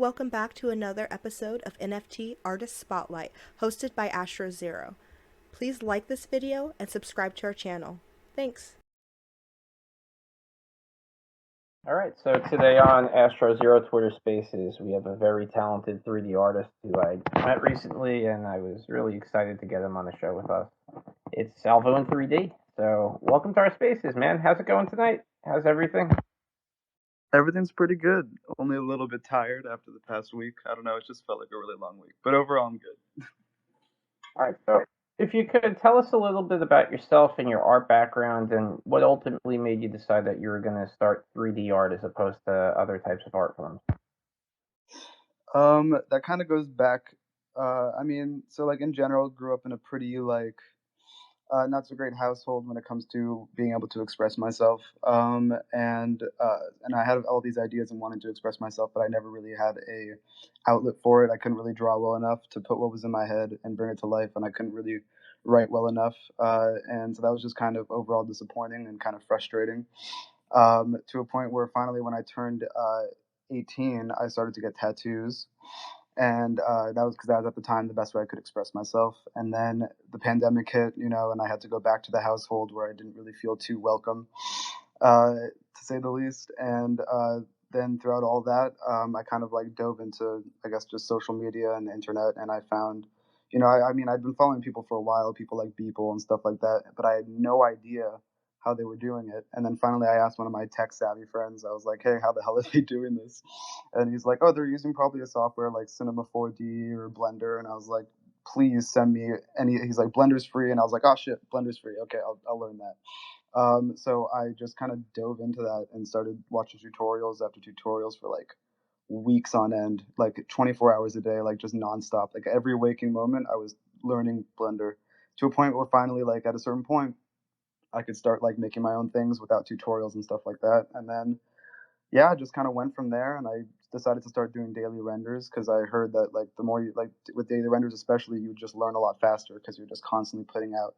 welcome back to another episode of NFT Artist Spotlight, hosted by AstroZero. Please like this video and subscribe to our channel. Thanks. All right, so today on AstroZero Twitter Spaces, we have a very talented 3D artist who I met recently, and I was really excited to get him on the show with us. It's SALVOIN3D. So welcome to our Spaces, man. How's it going tonight? How's everything? Everything's pretty good. Only a little bit tired after the past week. I don't know, it just felt like a really long week. But overall, I'm good. All right, so if you could tell us a little bit about yourself and your art background and what ultimately made you decide that you were going to start 3D art as opposed to other types of art forms. That kind of goes back, so in general, grew up in a pretty, not so great household when it comes to being able to express myself. And I had all these ideas and wanted to express myself, but I never really had a outlet for it. I couldn't really draw well enough to put what was in my head and bring it to life, and I couldn't really write well enough. And so that was just kind of overall disappointing and kind of frustrating. To a point where finally, when I turned 18, I started to get tattoos. And that was because that was at the time the best way I could express myself. And then the pandemic hit, and I had to go back to the household where I didn't really feel too welcome, to say the least. And then throughout all that, I kind of dove into, I guess, just social media and the internet, and I found, I'd been following people for a while, people like Beeple and stuff like that, but I had no idea how they were doing it. And then finally I asked one of my tech savvy friends, I was like, hey, how the hell are they doing this? And he's like, oh, they're using probably a software like Cinema 4D or Blender. And I was like, please send me any. He's like, Blender's free. And I was like, oh shit, Blender's free. Okay, I'll learn that. So I just kind of dove into that and started watching tutorials after tutorials for weeks on end, 24 hours a day, just nonstop. Every waking moment I was learning Blender, to a point where finally, at a certain point, I could start making my own things without tutorials and stuff like that. And then, yeah, I just kind of went from there, and I decided to start doing daily renders because I heard that the more you with daily renders especially, you just learn a lot faster because you're just constantly putting out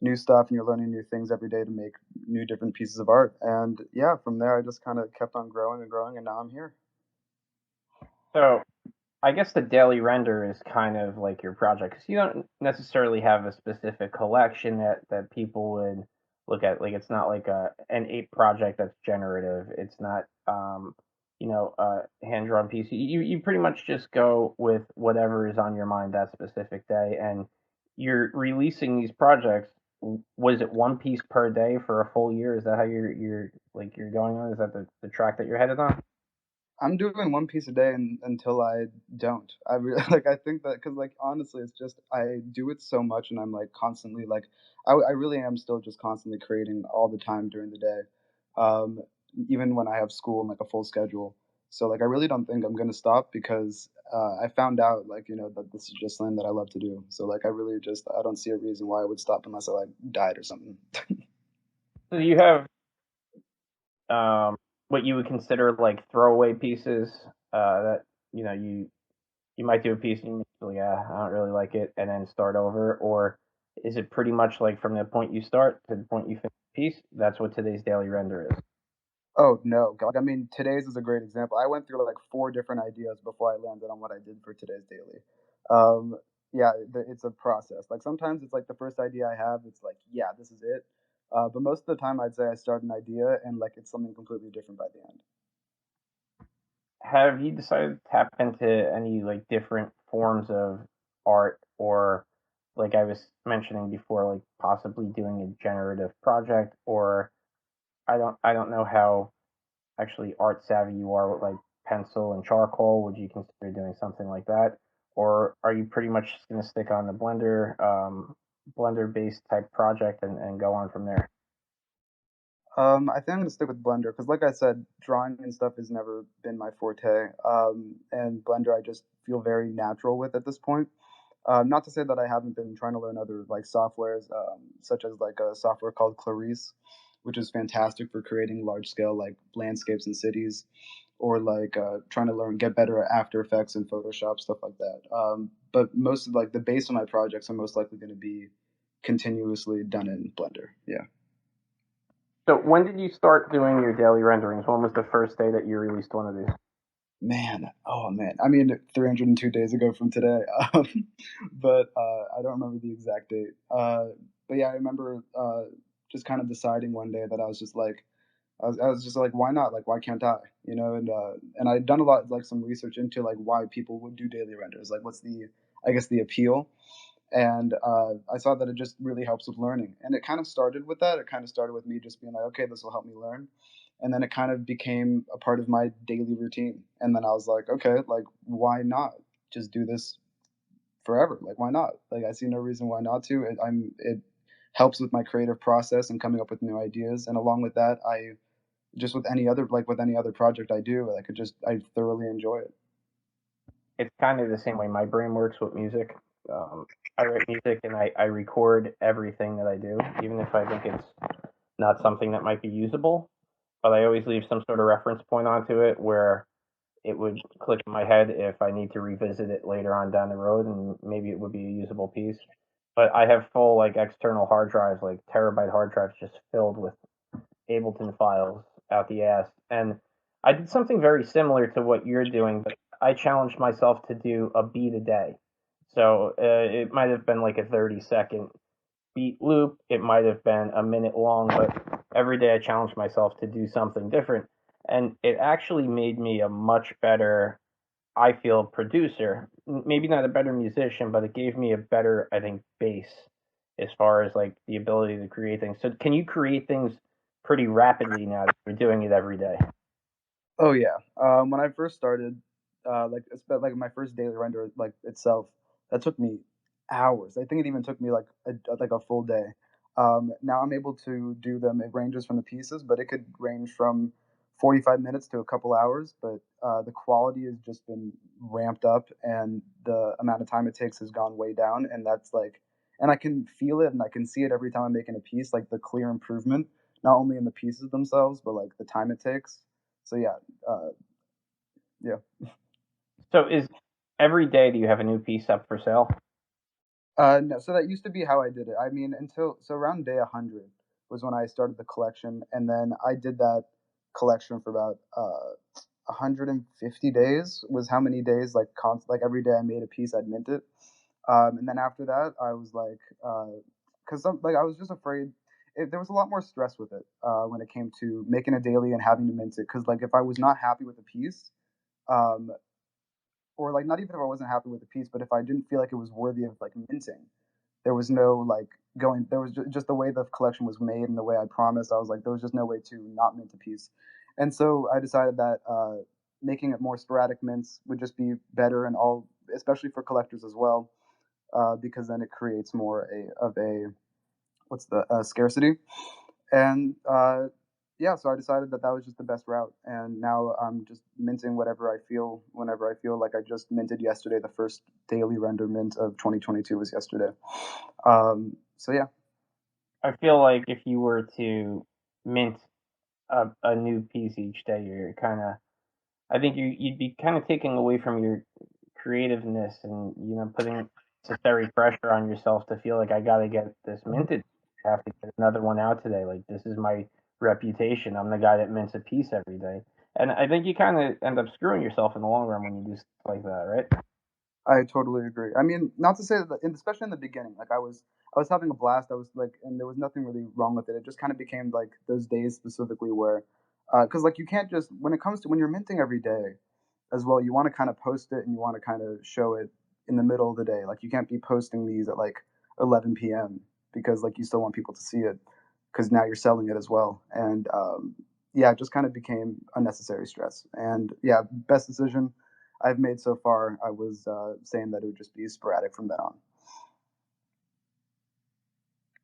new stuff and you're learning new things every day to make new different pieces of art. And yeah, from there I just kind of kept on growing and growing, and now I'm here. So I guess the daily render is kind of like your project because you don't necessarily have a specific collection that people would look at. Like it's not like an ape project that's generative. It's not a hand drawn piece. You pretty much just go with whatever is on your mind that specific day, and you're releasing these projects. Was it one piece per day for a full year? Is that how you're going on? Is that the track that you're headed on? I'm doing one piece a day until I don't. I really I think that because honestly, it's just I do it so much, and I'm constantly I really am still just constantly creating all the time during the day, um, even when I have school and a full schedule. So I really don't think I'm gonna stop because I found out that this is just something that I love to do. So I really just I don't see a reason why I would stop unless I died or something. So you have what you would consider like throwaway pieces that you might do a piece and you yeah, I don't really like it, and then start over, or is it pretty much like from the point you start to the point you finish the piece? That's what today's daily render is. Oh no, I mean, today's is a great example. I went through four different ideas before I landed on what I did for today's daily. Um, yeah, it's a process. Sometimes it's the first idea I have, it's yeah, this is it. But most of the time, I'd say I start an idea and it's something completely different by the end. Have you decided to tap into any like different forms of art, or like I was mentioning before, like possibly doing a generative project, or I don't know how actually art savvy you are with like pencil and charcoal. Would you consider doing something like that, or are you pretty much just going to stick on the Blender based type project and go on from there? I think I'm gonna stick with Blender because, like I said, drawing and stuff has never been my forte. And Blender, I just feel very natural with at this point. Not to say that I haven't been trying to learn other softwares, such as a software called Clarice, which is fantastic for creating large scale landscapes and cities, or trying to get better at After Effects and Photoshop, stuff like that. But most of the base of my projects are most likely going to be continuously done in Blender. Yeah. So when did you start doing your daily renderings? When was the first day that you released one of these? Man, oh man. I mean, 302 days ago from today. Um, but I don't remember the exact date. But yeah, I remember just kind of deciding one day that I was just like, I was just like, why not? Like, why can't I? You know, and I'd done a lot, like some research into like why people would do daily renders. Like, what's the, I guess, the appeal? And I saw that it just really helps with learning. And it kind of started with that. It kind of started with me just being like, okay, this will help me learn. And then it kind of became a part of my daily routine. And then I was like, okay, like why not just do this forever? Like why not? Like I see no reason why not to. It helps with my creative process and coming up with new ideas. And along with that, I just with any other with any other project I do, I thoroughly enjoy it. It's kind of the same way my brain works with music. Um, I write music and I record everything that I do, even if I think it's not something that might be usable. But I always leave some sort of reference point onto it where it would click in my head if I need to revisit it later on down the road, and maybe it would be a usable piece. But I have full like external hard drives, like terabyte hard drives, just filled with Ableton files out the ass. And I did something very similar to what you're doing, but I challenged myself to do a beat a day. So it might have been like a 30-second beat loop. It might have been a minute long, but every day I challenged myself to do something different. And it actually made me a much better, I feel, producer. Maybe not a better musician, but it gave me a better, I think, base as far as like the ability to create things. So can you create things pretty rapidly now that you're doing it every day? Oh yeah. When I first started, like my first daily render like itself, that took me hours. I think it even took me like a full day. Now I'm able to do them. It ranges from the pieces, but it could range from 45 minutes to a couple hours. But the quality has just been ramped up, and the amount of time it takes has gone way down. And that's like, and I can feel it, and I can see it every time I'm making a piece, like the clear improvement, not only in the pieces themselves, but like the time it takes. So yeah, uh, yeah. So is every day do you have a new piece up for sale? No, so that used to be how I did it. I mean, until so around day 100 was when I started the collection, and then I did that collection for about 150 days. Was how many days like every day I made a piece, I'd mint it. And then after that, I was like, because like I was just afraid. There was a lot more stress with it when it came to making a daily and having to mint it. Because like if I was not happy with the piece, um, or like not even if I wasn't happy with the piece, but if I didn't feel like it was worthy of like minting, there was no like going. There was just the way the collection was made and the way I promised. I was like, there was just no way to not mint a piece, and so I decided that making it more sporadic mints would just be better, and all, especially for collectors as well, because then it creates more of a what's the scarcity, and yeah, so I decided that that was just the best route, and now I'm just minting whatever I feel whenever I feel. Like I just minted yesterday. The first daily render mint of 2022 was yesterday. So yeah. I feel like if you were to mint a new piece each day, you're kind of, I think you'd be kind of taking away from your creativeness and putting necessary pressure on yourself to feel like I got to get this minted. I have to get another one out today. Like this is my reputation. I'm the guy that mints a piece every day. And I think you kind of end up screwing yourself in the long run when you do stuff like that, right? I totally agree. I mean, not to say that, especially in the beginning, like I was having a blast. I was like, and there was nothing really wrong with it. It just kind of became like those days specifically where, because like you can't just when it comes to when you're minting every day, as well, you want to kind of post it and you want to kind of show it in the middle of the day. Like you can't be posting these at like 11 p.m. because like you still want people to see it because now you're selling it as well. And yeah, it just kind of became unnecessary stress. And yeah, best decision I've made so far. I was saying that it would just be sporadic from then on.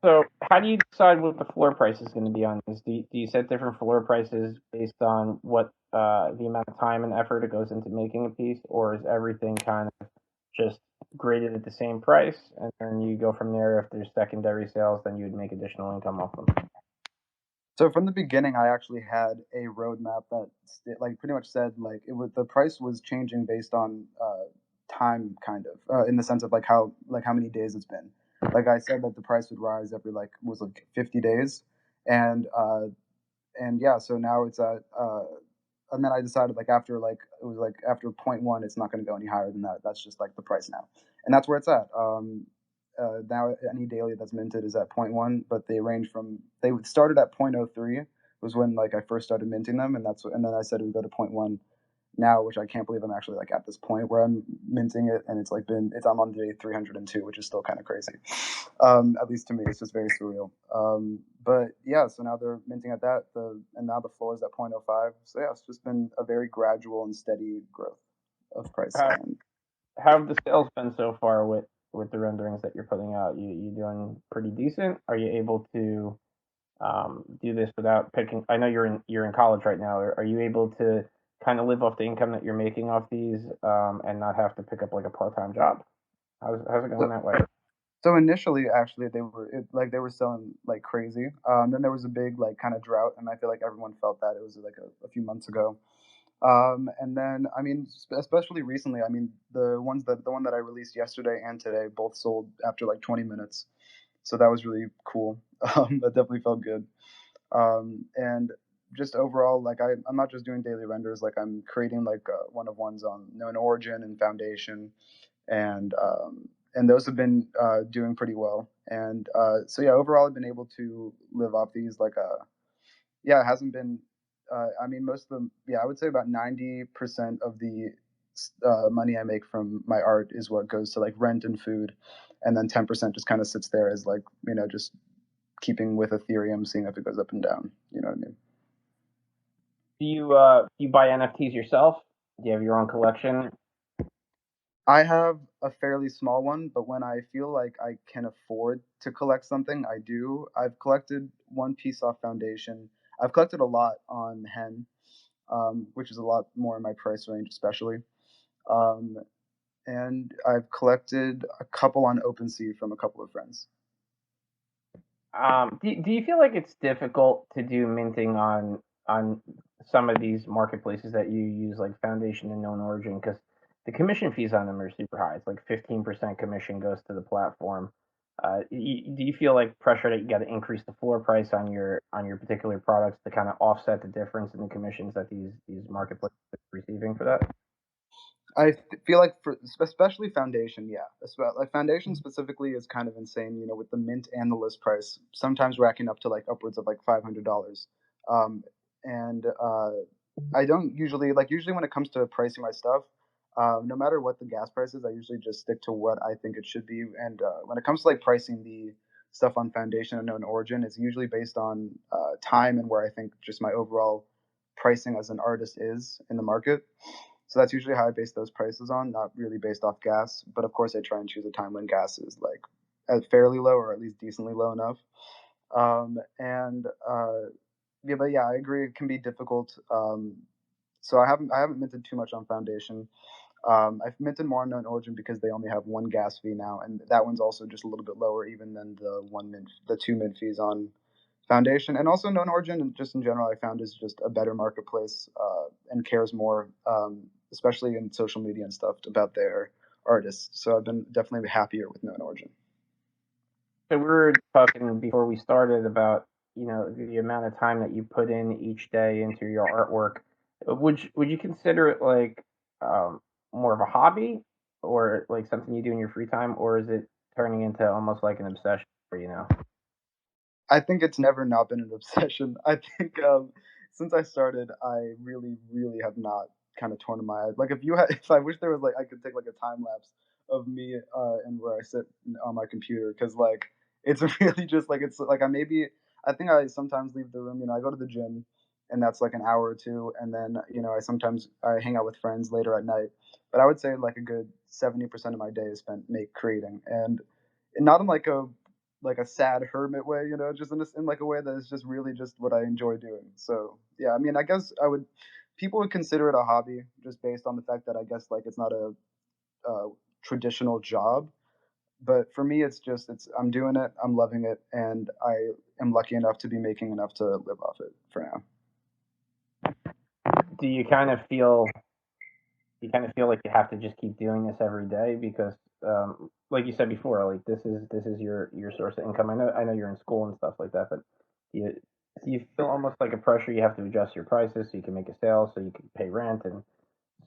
So how do you decide what the floor price is going to be on this? Do you set different floor prices based on what the amount of time and effort it goes into making a piece, or is everything kind of just graded at the same price, and then you go from there? If there's secondary sales, then you would make additional income off them. So from the beginning, I actually had a roadmap that like pretty much said like it was the price was changing based on time, kind of in the sense of like how many days it's been. Like I said that the price would rise every like was like 50 days, and yeah, so now it's at and then I decided like after like it was like after 0.1, it's not going to go any higher than that. That's just like the price now, and that's where it's at. Now any daily that's minted is at 0.1, but they started at 0.03 was when like I first started minting them, and then I said it would go to 0.1 now, which I can't believe I'm actually like at this point where I'm minting it, and I'm on day 302, which is still kind of crazy. At least to me, it's just very surreal. But yeah, so now they're minting at that, and now the floor is at 0.05. So yeah, it's just been a very gradual and steady growth of price. How, how have the sales been so far with the renderings that you're putting out? You doing pretty decent? Are you able to do this without picking? I know you're in college right now. Are you able to kind of live off the income that you're making off these, and not have to pick up like a part-time job? How's it going So, that way? so initially, actually, they were selling like crazy. Then there was a big like kind of drought, and I feel like everyone felt that. It was like a few months ago. And then, I mean, especially recently, I mean, the one that I released yesterday and today both sold after like 20 minutes. So that was really cool. That definitely felt good. And just overall, like I'm not just doing daily renders. Like I'm creating like one of ones on known origin and foundation, and those have been doing pretty well. And so yeah, overall, I've been able to live off these. Like yeah, it hasn't been. I mean, most of them. Yeah, I would say about 90% of the money I make from my art is what goes to like rent and food, and then 10% just kind of sits there as like just keeping with Ethereum, seeing if it goes up and down. You know what I mean? Do you buy NFTs yourself? Do you have your own collection? I have a fairly small one, but when I feel like I can afford to collect something, I do. I've collected one piece off Foundation. I've collected a lot on Hen, which is a lot more in my price range, especially. Um, and I've collected a couple on OpenSea from a couple of friends. Do you feel like it's difficult to do minting on some of these marketplaces that you use, like Foundation and Known Origin? Because the commission fees on them are super high. It's like 15% commission goes to the platform. Do you feel like pressure that you got to increase the floor price on your particular products to kind of offset the difference in the commissions that these marketplaces are receiving for that? Feel like for especially Foundation, yeah, like Foundation specifically is kind of insane. With the mint and the list price, sometimes racking up to like upwards of like $500. Um, and I don't usually when it comes to pricing my stuff, no matter what the gas price is, I usually just stick to what I think it should be. And when it comes to like pricing the stuff on Foundation and Known Origin, it's usually based on time and where I think just my overall pricing as an artist is in the market. So that's usually how I base those prices on, not really based off gas. But of course, I try and choose a time when gas is like at fairly low or at least decently low enough. And yeah, but yeah, I agree it can be difficult. So I haven't minted too much on Foundation. I've minted more on Known Origin because they only have one gas fee now, and that one's also just a little bit lower even than the two mint fees on Foundation. And also Known Origin, and just in general, I found is just a better marketplace and cares more, especially in social media and stuff, about their artists. So I've been definitely happier with Known Origin. So we were talking before we started about the amount of time that you put in each day into your artwork. Would you consider it like more of a hobby or like something you do in your free time, or is it turning into almost like an obsession for you now? I think it's never not been an obsession. I think since I started, I really, really have not kind of torn in my eyes. Like if I wish there was like I could take like a time lapse of me and where I sit on my computer, because like it's really just like it's like I think I sometimes leave the room. I go to the gym, and that's like an hour or two, and then I hang out with friends later at night. But I would say like a good 70% of my day is spent creating, and not in like a sad hermit way, just in like a way that is just really just what I enjoy doing. So yeah, I mean, I guess people would consider it a hobby just based on the fact that I guess like it's not a traditional job. But for me, I'm doing it, I'm loving it, and I am lucky enough to be making enough to live off it for now. Do you kind of feel like you have to just keep doing this every day because, like you said before, like this is your source of income. I know you're in school and stuff like that, but do you feel almost like a pressure. You have to adjust your prices so you can make a sale, so you can pay rent and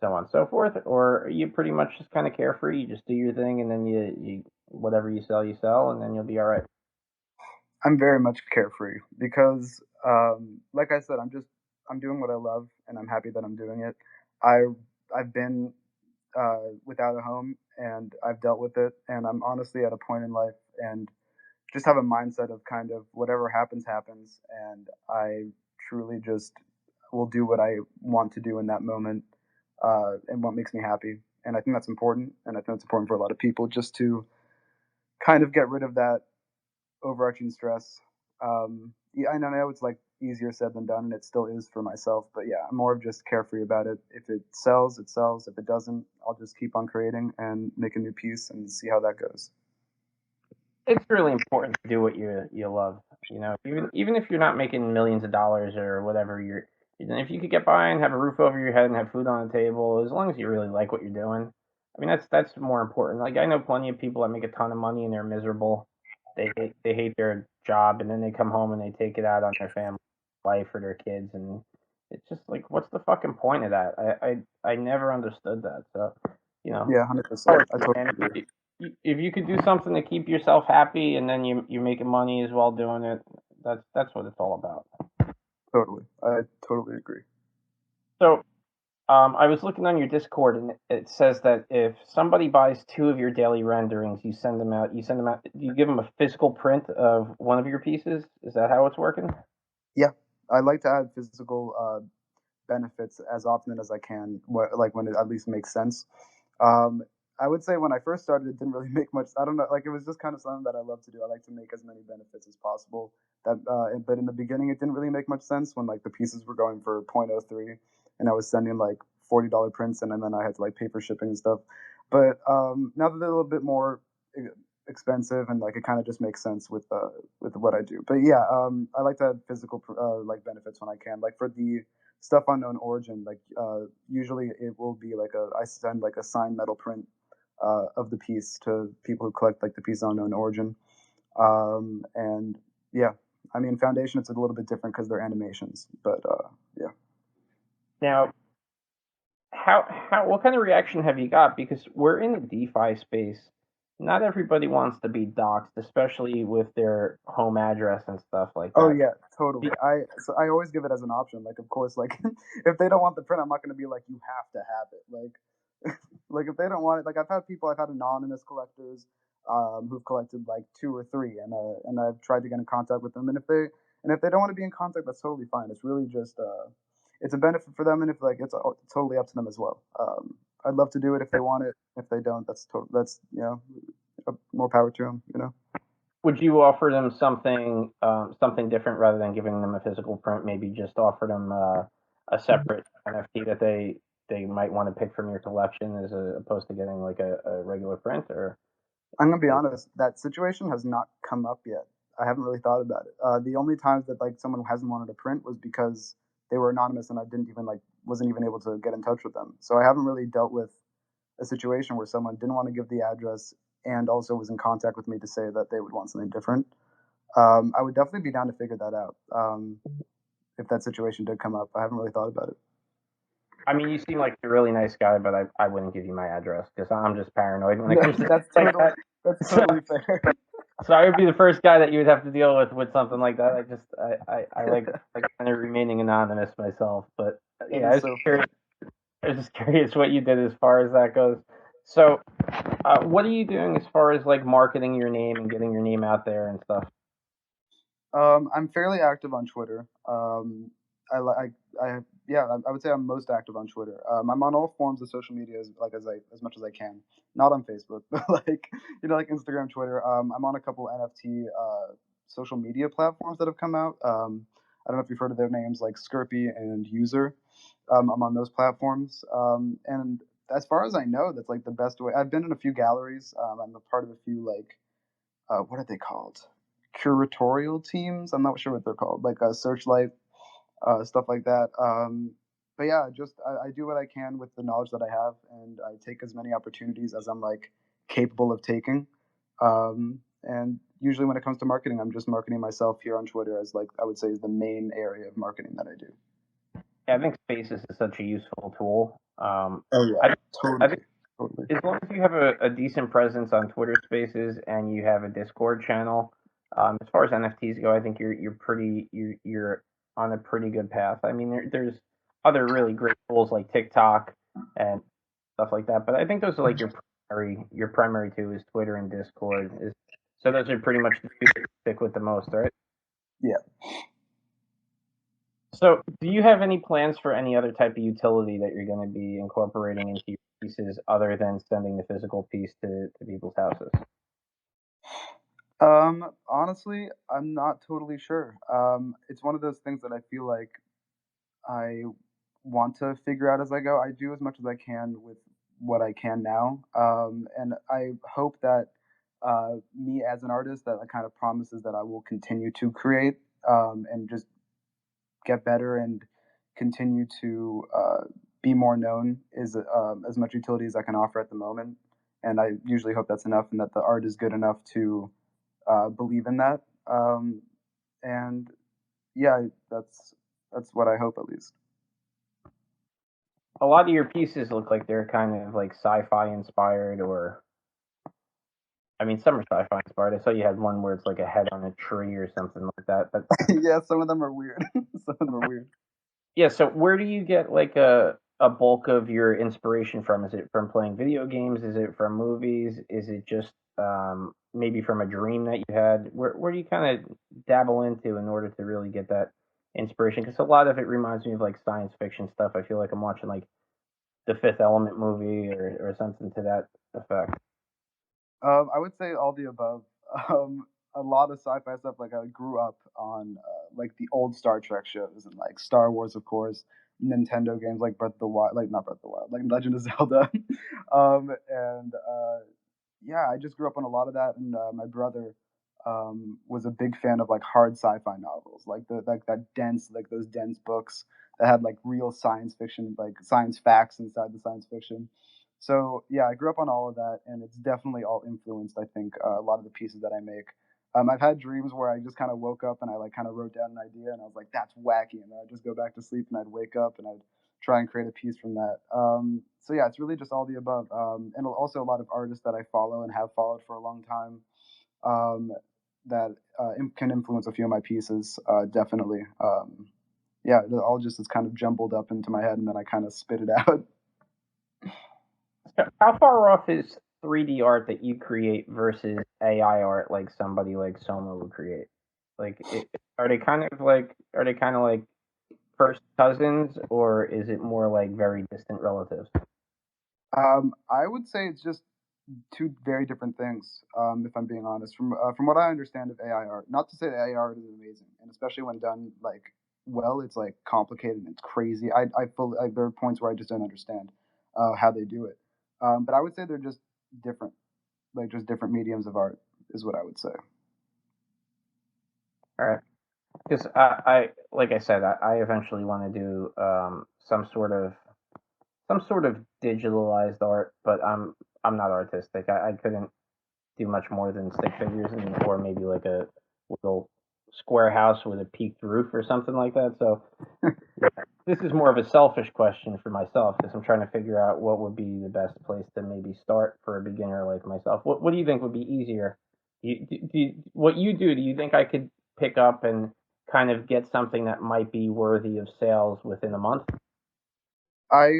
so on and so forth, or you pretty much just kind of carefree. You just do your thing, and then you whatever you sell, and then you'll be all right. I'm very much carefree because, like I said, I'm doing what I love, and I'm happy that I'm doing it. I I've been without a home, and I've dealt with it, and I'm honestly at a point in life, and just have a mindset of kind of whatever happens happens, and I truly just will do what I want to do in that moment, and what makes me happy. And I think that's important, and I think it's important for a lot of people just to kind of get rid of that overarching stress. Yeah, I know it's like easier said than done, and it still is for myself. But yeah, I'm more of just carefree about it. If it sells, it sells. If it doesn't, I'll just keep on creating and make a new piece and see how that goes. It's really important to do what you love. You know, even if you're not making millions of dollars or whatever, if you could get by and have a roof over your head and have food on the table, as long as you really like what you're doing. I mean, that's more important. Like I know plenty of people that make a ton of money and they're miserable. They hate their job, and then they come home and they take it out on their family, wife, or their kids, and it's just like, what's the fucking point of that? I never understood that. So, you know, Yeah, 100%. I totally man, agree. if you could do something to keep yourself happy and then you're making money as well doing it, that's what it's all about. Totally, I totally agree. So, I was looking on your Discord and it says that if somebody buys two of your daily renderings, you send them out. You send them out. You give them a physical print of one of your pieces. Is that how it's working? Yeah, I like to add physical benefits as often as I can, like when it at least makes sense. Um, I would say when I first started, it didn't really make much. I don't know, like it was just kind of something that I love to do. I like to make as many benefits as possible. But in the beginning, it didn't really make much sense when like the pieces were going for 0.03, and I was sending like $40 prints, and then I had to like pay for shipping and stuff. But now that they're a little bit more expensive, and like it kind of just makes sense with what I do. But yeah, I like to have physical like benefits when I can. Like for the stuff unknown origin, like usually it will be like I send like a signed metal print of the piece to people who collect like the piece unknown origin. And yeah, I mean Foundation, it's a little bit different because they're animations, but yeah. Now, how what kind of reaction have you got? Because we're in the DeFi space. Not everybody wants to be doxxed, especially with their home address and stuff like Oh that. yeah, totally. I always give it as an option. Like of course, like if they don't want the print, I'm not gonna be like you have to have it. Like like if they don't want it, like I've had anonymous collectors who've collected like two or three, and I've tried to get in contact with them, and if they don't want to be in contact, that's totally fine. It's really just it's a benefit for them, and if like it's totally up to them as well. I'd love to do it if they want it. If they don't, that's more power to them. You know. Would you offer them something different rather than giving them a physical print? Maybe just offer them a separate NFT that they might want to pick from your collection, as opposed to getting like a regular print. Or I'm gonna be honest, that situation has not come up yet. I haven't really thought about it. The only times that like someone hasn't wanted a print was because they were anonymous and I didn't even like wasn't even able to get in touch with them. So I haven't really dealt with a situation where someone didn't want to give the address and also was in contact with me to say that they would want something different. I would definitely be down to figure that out if that situation did come up. I haven't really thought about it. I mean, you seem like a really nice guy, but I wouldn't give you my address because I'm just paranoid when it No, comes to things like that. that's So, totally fair. so I would be the first guy that you would have to deal with something like that. I like kind of remaining anonymous myself, but That yeah, is so fair. I was just curious what you did as far as that goes. So, what are you doing as far as like marketing your name and getting your name out there and stuff? I'm fairly active on Twitter. Yeah, I would say I'm most active on Twitter. I'm on all forms of social media as much as I can. Not on Facebook, but like like Instagram, Twitter. I'm on a couple NFT social media platforms that have come out. I don't know if you've heard of their names, like Skirpy and User. I'm on those platforms, and as far as I know, that's like the best way. I've been in a few galleries. I'm a part of a few like what are they called? Curatorial teams. I'm not sure what they're called, like Searchlight, stuff like that. But yeah, just I do what I can with the knowledge that I have, and I take as many opportunities as I'm like capable of taking. and usually when it comes to marketing, I'm just marketing myself here on Twitter as like I would say is the main area of marketing that I do. Yeah, I think Spaces is such a useful tool. Oh yeah, I think totally. as long as you have a decent presence on Twitter Spaces and you have a Discord channel, as far as NFTs go, I think you're on a pretty good path. I mean, there's other really great tools like TikTok and stuff like that, but I think those are like your primary two is Twitter and Discord. So those are pretty much the two that you stick with the most, right? Yeah. So, do you have any plans for any other type of utility that you're going to be incorporating into your pieces other than sending the physical piece to people's houses? Honestly, I'm not totally sure. It's one of those things that I feel like I want to figure out as I go. I do as much as I can with what I can now, and I hope that me as an artist, that kind of promises that I will continue to create and just get better and continue to be more known is as much utility as I can offer at the moment. And I usually hope that's enough, and that the art is good enough to believe in that. And yeah, that's what I hope at least. A lot of your pieces look like they're kind of like sci-fi inspired, or I mean, some are sci-fi inspired. I saw you had one where it's like a head on a tree or something like that. But Yeah, some of them are weird. Some of them are weird. yeah, so where do you get like a bulk of your inspiration from? Is it from playing video games? Is it from movies? Is it just maybe from a dream that you had? Where do you kind of dabble into in order to really get that inspiration? Because a lot of it reminds me of like science fiction stuff. I feel like I'm watching like the Fifth Element movie or something to that effect. I would say all the above. A lot of sci-fi stuff. Like I grew up on like the old Star Trek shows and like Star Wars, of course. Nintendo games like Breath of the Wild, like not Breath of the Wild, like Legend of Zelda. And yeah, I just grew up on a lot of that. And my brother was a big fan of like hard sci-fi novels, like that dense, like those dense books that had like real science fiction, like science facts inside the science fiction. So yeah, I grew up on all of that, and it's definitely all influenced. I think a lot of the pieces that I make. I've had dreams where I just kind of woke up and I like kind of wrote down an idea, and I was like, "That's wacky," and then I'd just go back to sleep, and I'd wake up and I'd try and create a piece from that. So yeah, it's really just all the above, and also a lot of artists that I follow and have followed for a long time um, that can influence a few of my pieces. Definitely, yeah, it all just is kind of jumbled up into my head, and then I kind of spit it out. So how far off is 3D art that you create versus AI art like somebody like Soma would create? Like, are they kind of like first cousins, or is it more like very distant relatives? I would say it's just two very different things. If I'm being honest, from what I understand of AI art, not to say that AI art is amazing, and especially when done like well, it's like complicated and it's crazy. There are points where I just don't understand how they do it. But I would say they're just different, like just different mediums of art is what I would say. All right, because I like I said, I eventually want to do some sort of digitalized art, but I'm not artistic. I couldn't do much more than stick figures or maybe like a little square house with a peaked roof or something like that. So this is more of a selfish question for myself because I'm trying to figure out what would be the best place to maybe start for a beginner like myself. What do you think would be easier? What you do? Do you think I could pick up and kind of get something that might be worthy of sales within a month? I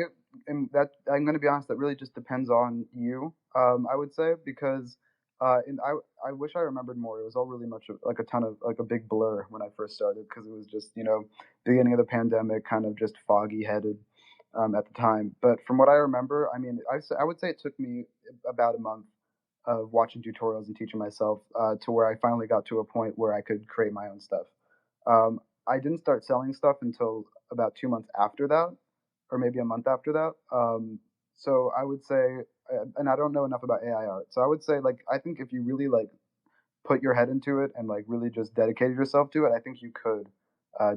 I'm going to be honest. That really just depends on you. I would say because and I wish I remembered more. It was all really much like a ton of like a big blur when I first started because it was just beginning of the pandemic, kind of just foggy headed at the time. But from what I remember, I mean, I would say it took me about a month of watching tutorials and teaching myself to where I finally got to a point where I could create my own stuff. I didn't start selling stuff until about 2 months after that, or maybe a month after that. So I would say, and I don't know enough about AI art, so I would say like I think if you really like put your head into it and like really just dedicated yourself to it, I think you could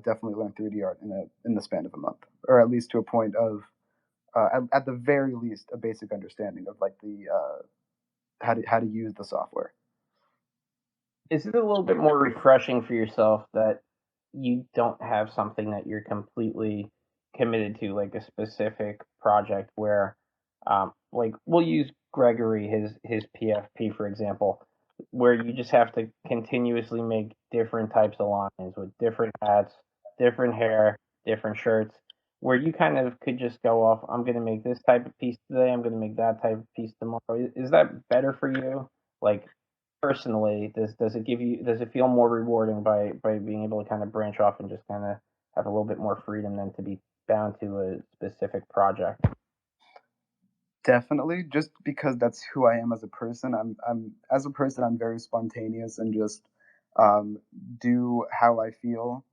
definitely learn 3D art in the span of a month, or at least to a point of at the very least a basic understanding of like the how to use the software. is it a little bit more refreshing for yourself that you don't have something that you're completely committed to, like a specific project where, like we'll use Gregory, his PFP for example, where you just have to continuously make different types of lines with different hats, different hair, different shirts, where you kind of could just go off, I'm going to make this type of piece today, I'm going to make that type of piece tomorrow. Is that better for you? Like personally, does it give you, does it feel more rewarding by being able to kind of branch off and just kind of have a little bit more freedom than to be bound to a specific project? Definitely, just because that's who I am as a person. I'm as a person, I'm very spontaneous and just um, do how I feel.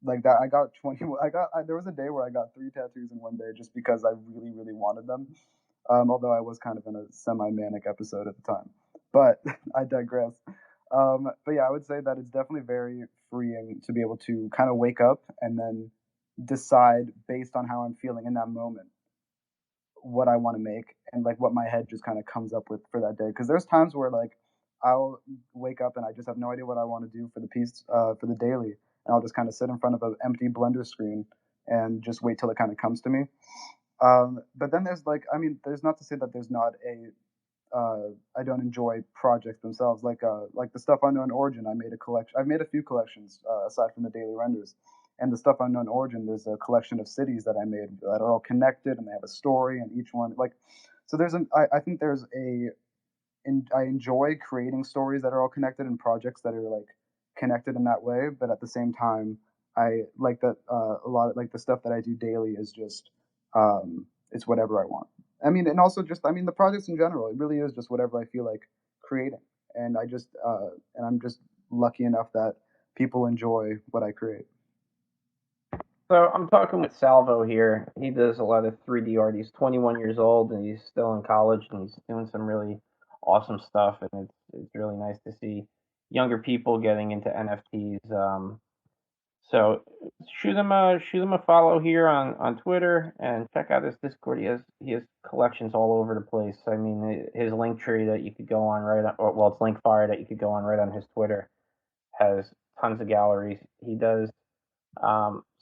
Like that, I got 20. There was a day where I got 3 tattoos in one day just because I really, really wanted them. Although I was kind of in a semi-manic episode at the time, but I digress. But yeah, I would say that it's definitely very freeing to be able to kind of wake up and then decide based on how I'm feeling in that moment what I want to make and like what my head just kind of comes up with for that day. Because there's times where like I'll wake up and I just have no idea what I want to do for the piece for the daily, and I'll just kind of sit in front of an empty Blender screen and just wait till it kind of comes to me. But then there's like, I mean, there's not to say that there's not a I don't enjoy projects themselves. Like the stuff Unknown Origin, I made a collection. I've made a few collections aside from the daily renders. And the stuff Unknown Origin, there's a collection of cities that I made that are all connected and they have a story, and each one like. So I think there's I enjoy creating stories that are all connected and projects that are like connected in that way. But at the same time, I like that a lot of like the stuff that I do daily is just it's whatever I want. I mean, and also just I mean the projects in general. It really is just whatever I feel like creating, and I'm just lucky enough that people enjoy what I create. So I'm talking with Salvo here. He does a lot of 3D art. He's 21 years old and he's still in college and he's doing some really awesome stuff. And it's really nice to see younger people getting into NFTs. So shoot him a follow here on Twitter and check out his Discord. He has collections all over the place. I mean, his link tree that you could go on right on, or well, it's link fire that you could go on right on his Twitter has tons of galleries. He does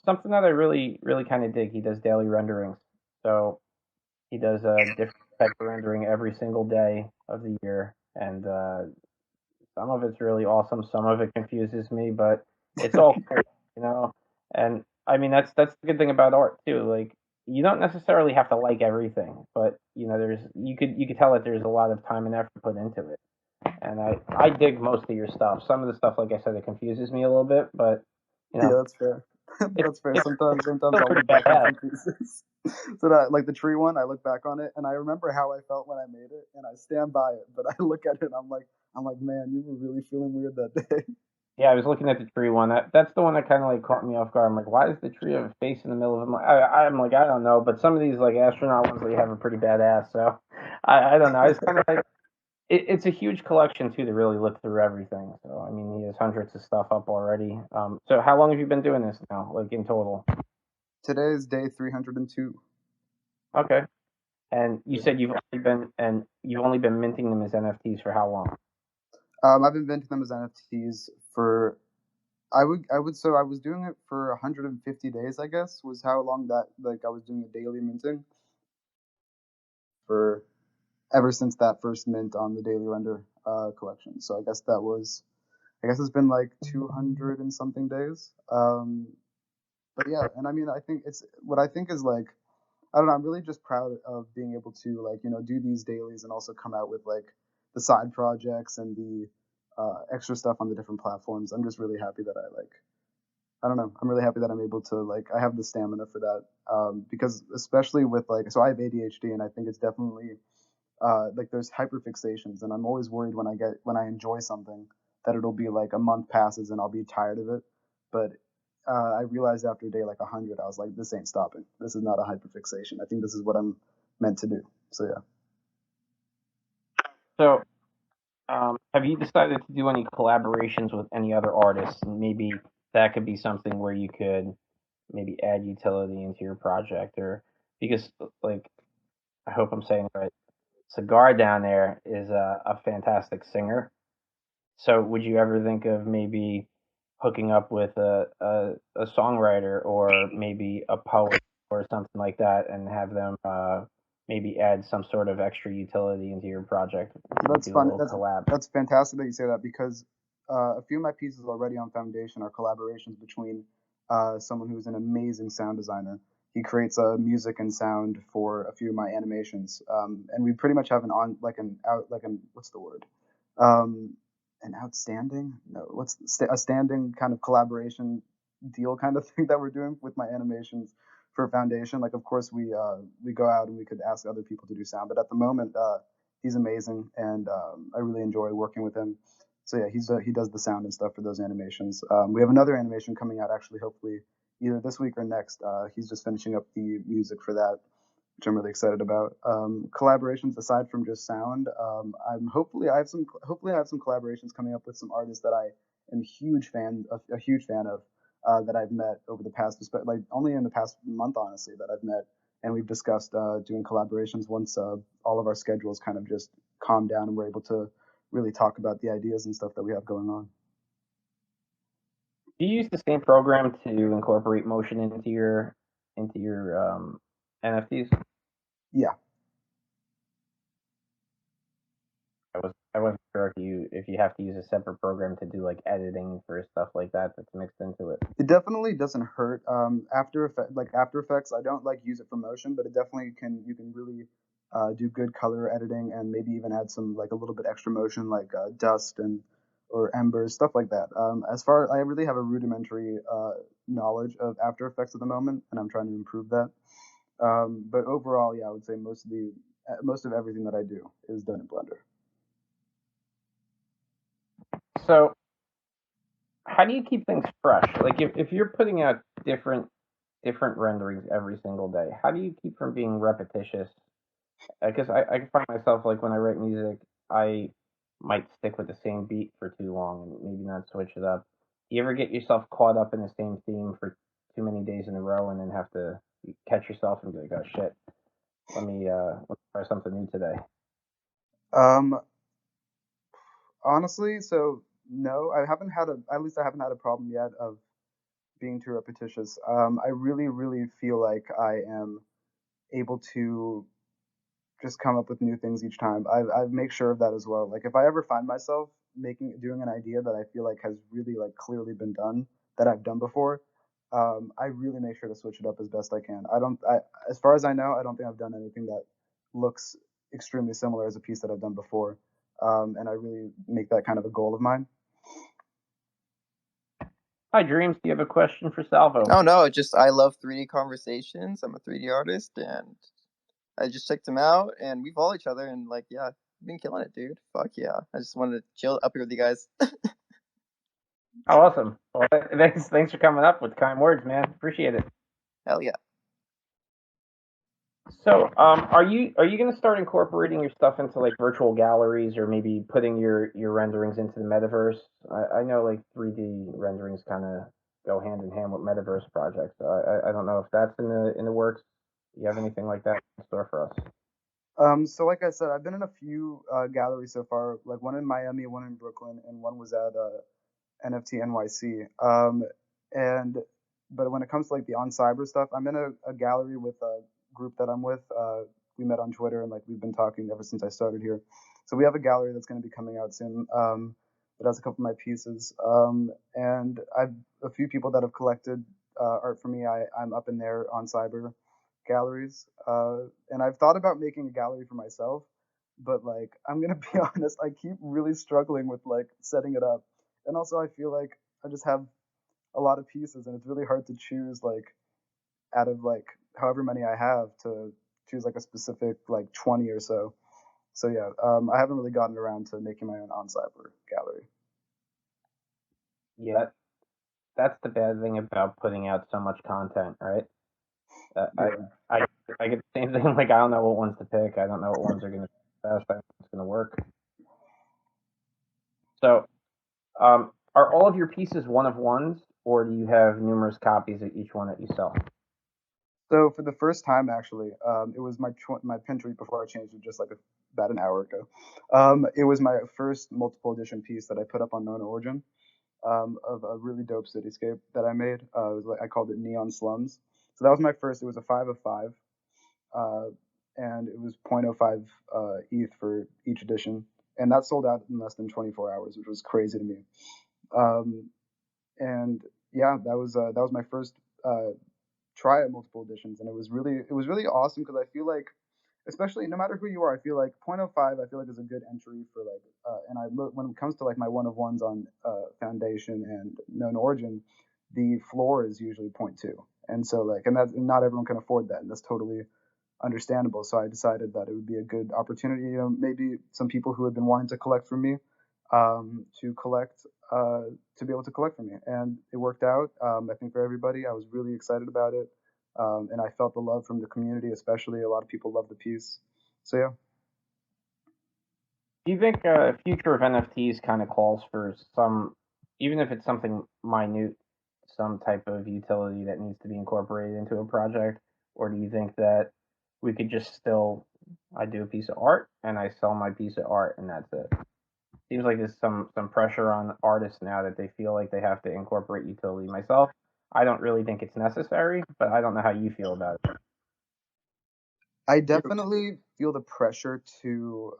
something that I really kind of dig. He does daily renderings. So he does a different type of rendering every single day of the year, and some of it's really awesome. Some of it confuses me, but it's all cool, you know. And I mean, that's the good thing about art too. Like you don't necessarily have to like everything, but you know, there's you could tell that there's a lot of time and effort put into it. And I dig most of your stuff. Some of the stuff, like I said, it confuses me a little bit, but you Yeah, know, that's fair. it's That's fair. it's Sometimes still I'll pretty look back on badass. some pieces. So that like the tree one, I look back on it and I remember how I felt when I made it, and I stand by it. But I look at it and I'm like, man, you were really feeling weird that day. Yeah, I was looking at the tree one. That's the one that kind of like caught me off guard. I'm like, why does the tree have a face in the middle of it? I'm like, I don't know. But some of these like astronaut ones, they have a pretty badass. So I don't know. It's kind of like it's a huge collection too to really look through everything. So I mean, he has hundreds of stuff up already. So how long have you been doing this now, like in total? Today is day 302. Okay. And you Yeah. said you've only been minting them as NFTs for how long? I've been inventing them as NFTs for I was doing it for 150 days, I guess, was how long that like I was doing a daily minting for ever since that first mint on the daily render collection. So I guess it's been like 200 and something days. But yeah, and I mean, I think it's what I think is like, I don't know, I'm really just proud of being able to like, do these dailies and also come out with like the side projects and the extra stuff on the different platforms. I'm just really happy that I don't know, I'm really happy that I'm able to like, I have the stamina for that. Because especially with like, so I have ADHD and I think it's definitely like there's hyperfixations, and I'm always worried when I enjoy something that it'll be like a month passes and I'll be tired of it. But I realized after day like 100, I was like, this ain't stopping. This is not a hyperfixation. I think this is what I'm meant to do. So yeah. So have you decided to do any collaborations with any other artists? And maybe that could be something where you could maybe add utility into your project, or because like I hope I'm saying it right. Cigar down there is a fantastic singer, So would you ever think of maybe hooking up with a songwriter or maybe a poet or something like that and have them maybe add some sort of extra utility into your project So to that's do a fun. little collab? That's fantastic that you say that, because a few of my pieces already on Foundation are collaborations between someone who's an amazing sound designer. He creates music and sound for a few of my animations, and we pretty much have an on like an out like an what's the word, um, an outstanding no what's a standing kind of collaboration deal kind of thing that we're doing with my animations for Foundation. Like, of course, we go out and we could ask other people to do sound, but at the moment, he's amazing, and I really enjoy working with him. So yeah, he does the sound and stuff for those animations. We have another animation coming out, actually, hopefully either this week or next. He's just finishing up the music for that, which I'm really excited about. Collaborations aside from just sound, hopefully I have some collaborations coming up with some artists that I am a huge fan of, that I've met over the past, like only in the past month, honestly, that I've met, and we've discussed doing collaborations once all of our schedules kind of just calm down and we're able to really talk about the ideas and stuff that we have going on. Do you use the same program to incorporate motion into your NFTs? Yeah. I wasn't sure if you have to use a separate program to do like editing for stuff like that that's mixed into it. It definitely doesn't hurt. After Effects, I don't like use it for motion, but it definitely can. You can really do good color editing and maybe even add some like a little bit extra motion, like dust and or embers, stuff like that. I really have a rudimentary knowledge of After Effects at the moment, and I'm trying to improve that. But overall, yeah, I would say most of everything that I do is done in Blender. So how do you keep things fresh? Like if you're putting out different renderings every single day, how do you keep from being repetitious? Because I can find myself like when I write music, I might stick with the same beat for too long and maybe not switch it up. Do you ever get yourself caught up in the same theme for too many days in a row and then have to catch yourself and be like, oh shit, let me try something new today? Um, Honestly, so no, I haven't had a at least I haven't had a problem yet of being too repetitious. I really, really feel like I am able to just come up with new things each time. I make sure of that as well. Like if I ever find myself doing an idea that I feel like has really like clearly been done that I've done before, I really make sure to switch it up as best I can. As far as I know, I don't think I've done anything that looks extremely similar as a piece that I've done before, and I really make that kind of a goal of mine. Hi, Dreams. Do you have a question for Salvo? Oh no, just I love 3D conversations. I'm a 3D artist, and I just checked him out, and we follow each other, and like, yeah, you've been killing it, dude. Fuck yeah! I just wanted to chill up here with you guys. Oh, awesome. Well, thanks for coming up with kind words, man. Appreciate it. Hell yeah. So, are you going to start incorporating your stuff into like virtual galleries, or maybe putting your renderings into the metaverse? I know like 3D renderings kind of go hand in hand with metaverse projects. So I don't know if that's in the works. Do you have anything like that in store for us? So like I said, I've been in a few galleries so far, like one in Miami, one in Brooklyn, and one was at NFT NYC. And but when it comes to like the on cyber stuff, I'm in a gallery with a group that I'm with. We met on Twitter and like we've been talking ever since I started here. So we have a gallery that's going to be coming out soon. That has a couple of my pieces. And I've a few people that have collected art for me. I'm up in there on cyber galleries. And I've thought about making a gallery for myself, but like I'm gonna be honest, I keep really struggling with like setting it up. And also I feel like I just have a lot of pieces and it's really hard to choose like out of like however many I have to choose like a specific like 20 or so. So yeah, I haven't really gotten around to making my own on cyber gallery. Yeah, that's the bad thing about putting out so much content, right? Uh, I, Yeah. I I get the same thing. Like I don't know what ones to pick. I don't know what ones are going to be best. I don't know what's going to work. So, are all of your pieces one of ones, or do you have numerous copies of each one that you sell? So for the first time, actually, it was my pin tweet before I changed it just like about an hour ago. It was my first multiple edition piece that I put up on Known Origin, of a really dope cityscape that I made. It was like I called it Neon Slums. So that was my first. It was a 5 of 5, uh, and it was zero point zero 0.05 ETH for each edition, and that sold out in less than 24 hours, which was crazy to me. Um, and yeah, that was my first try at multiple editions, and it was really awesome because I feel like, especially no matter who you are, I feel like zero point zero 0.05 I feel like is a good entry for like, and when it comes to like my one of ones on Foundation and Known Origin, the floor is usually zero point 0.2, and so like, and that not everyone can afford that, and that's totally understandable. So I decided that it would be a good opportunity. Maybe some people who had been wanting to collect from me, to collect, to be able to collect from me, and it worked out. I think for everybody, I was really excited about it, and I felt the love from the community, especially. A lot of people loved the piece. So yeah. Do you think future of NFTs kind of calls for some, even if it's something minute, some type of utility that needs to be incorporated into a project, or do you think that we could just still, I do a piece of art and I sell my piece of art and that's it? Seems like there's some pressure on artists now that they feel like they have to incorporate utility. Myself, I don't really think it's necessary, but I don't know how you feel about it. I definitely feel the pressure to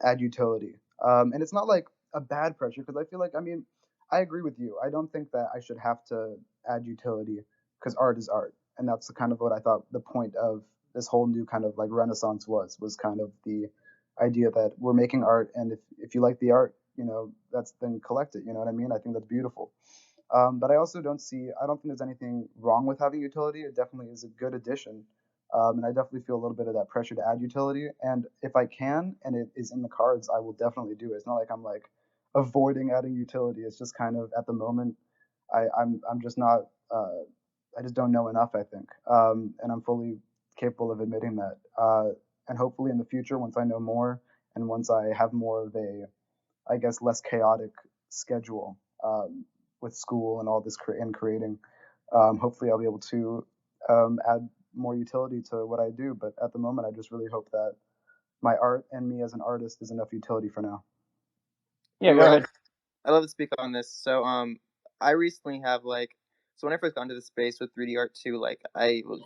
add utility, and it's not like a bad pressure because I feel like, I mean, I agree with you. I don't think that I should have to add utility because art is art, and that's the kind of what I thought the point of this whole new kind of like renaissance was kind of the idea that we're making art, and if you like the art, that's then collect it. You know what I mean? I think that's beautiful. But I also I don't think there's anything wrong with having utility. It definitely is a good addition. And I definitely feel a little bit of that pressure to add utility. And if I can, and it is in the cards, I will definitely do it. It's not like I'm like avoiding adding utility. It's just kind of at the moment, I'm just not, I just don't know enough, I think. And I'm fully capable of admitting that. And hopefully in the future, once I know more and once I have more of a, I guess, less chaotic schedule, with school and all this and creating. Hopefully, I'll be able to add more utility to what I do. But at the moment, I just really hope that my art and me as an artist is enough utility for now. Yeah, Ooh, go ahead. I love to speak on this. So I recently have like, so when I first got into the space with 3D art too, like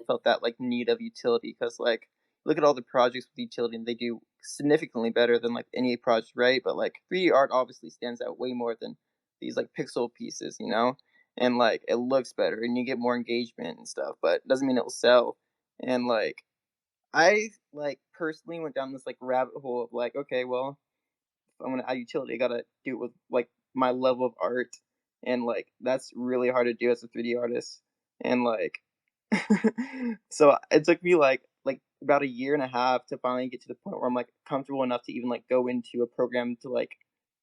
felt that like need of utility because like look at all the projects with utility and they do significantly better than like any project, right? But like 3D art obviously stands out way more than these like pixel pieces, you know? And like it looks better and you get more engagement and stuff, but it doesn't mean it'll sell. And like I like personally went down this like rabbit hole of like, okay, well, if I'm gonna add utility, I gotta do it with like my level of art, and like that's really hard to do as a 3D artist. And like, so it took me like about a year and a half to finally get to the point where I'm like comfortable enough to even like go into a program to like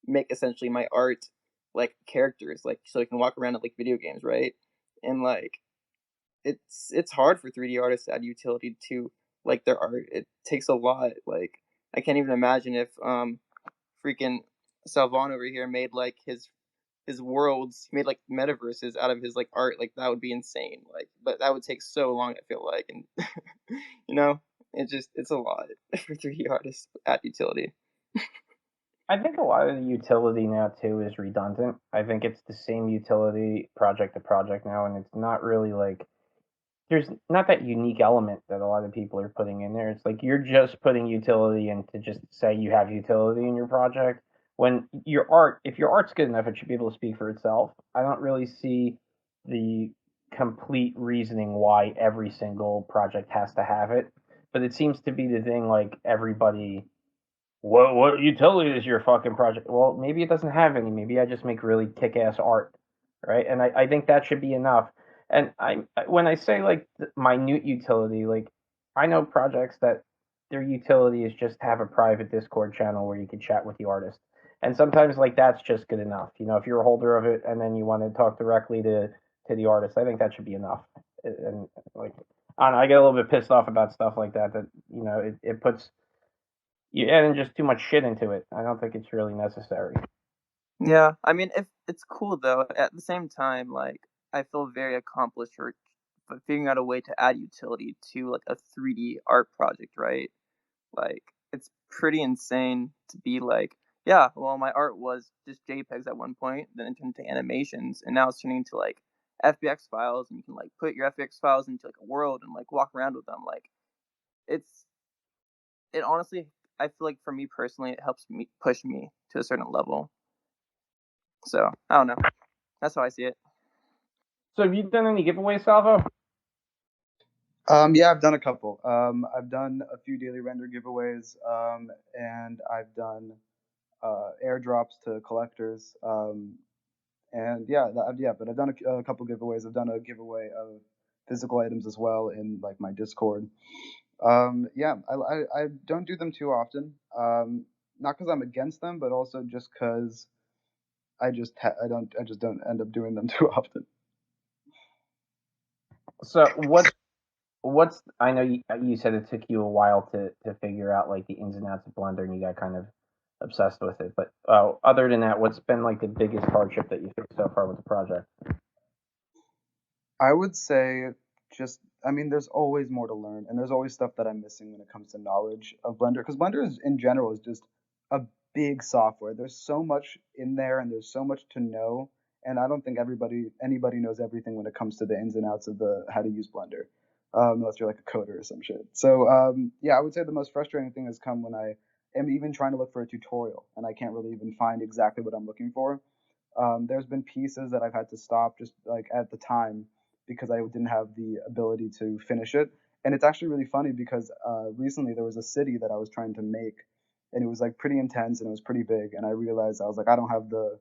make essentially my art like characters, like so I can walk around at like video games, right? And like it's hard for 3D artists to add utility to like their art. It takes a lot. Like I can't even imagine if freaking Salvon over here made like his worlds, he made like metaverses out of his like art. Like that would be insane. Like, but that would take so long. I feel like, and you know, it's a lot for 3D artists at utility. I think a lot of the utility now too is redundant. I think it's the same utility project to project now, and it's not really like there's not that unique element that a lot of people are putting in there. It's like you're just putting utility in to just say you have utility in your project. When your art, if your art's good enough, it should be able to speak for itself. I don't really see the complete reasoning why every single project has to have it, but it seems to be the thing like everybody, what utility is your fucking project? Well, maybe it doesn't have any. Maybe I just make really kick ass art, right? And I think that should be enough. And when I say like minute utility, like I know projects that their utility is just have a private Discord channel where you can chat with the artist. And sometimes like that's just good enough. If you're a holder of it and then you want to talk directly to the artist, I think that should be enough. And like I don't know, I get a little bit pissed off about stuff like that. That it puts you adding just too much shit into it. I don't think it's really necessary. Yeah, I mean, if it's cool though. At the same time, like I feel very accomplished for figuring out a way to add utility to like a 3D art project, right? Like it's pretty insane to be like, yeah, well, my art was just JPEGs at one point, then it turned into animations, and now it's turning into like FBX files, and you can like put your FBX files into like a world and like walk around with them. Like it honestly, I feel like for me personally, it helps me push me to a certain level. So I don't know. That's how I see it. So have you done any giveaways, Salvo? Yeah, I've done a couple. I've done a few daily render giveaways, and I've done airdrops to collectors. And yeah, but I've done a couple giveaways. I've done a giveaway of physical items as well in like my Discord. Yeah, I don't do them too often. Not because I'm against them, but also just because I just don't end up doing them too often. So what's I know you said it took you a while to figure out like the ins and outs of Blender, and you got kind of obsessed with it. But other than that, what's been like the biggest hardship that you faced so far with the project? I would say I mean, there's always more to learn, and there's always stuff that I'm missing when it comes to knowledge of Blender, because Blender in general is just a big software. There's so much in there, and there's so much to know, and I don't think anybody knows everything when it comes to the ins and outs of the how to use Blender, unless you're like a coder or some shit. So yeah, I would say the most frustrating thing has come when I am even trying to look for a tutorial, and I can't really even find exactly what I'm looking for. There's been pieces that I've had to stop just like at the time because I didn't have the ability to finish it. And it's actually really funny because recently there was a city that I was trying to make, and it was like pretty intense and it was pretty big. And I realized I was like, I don't have the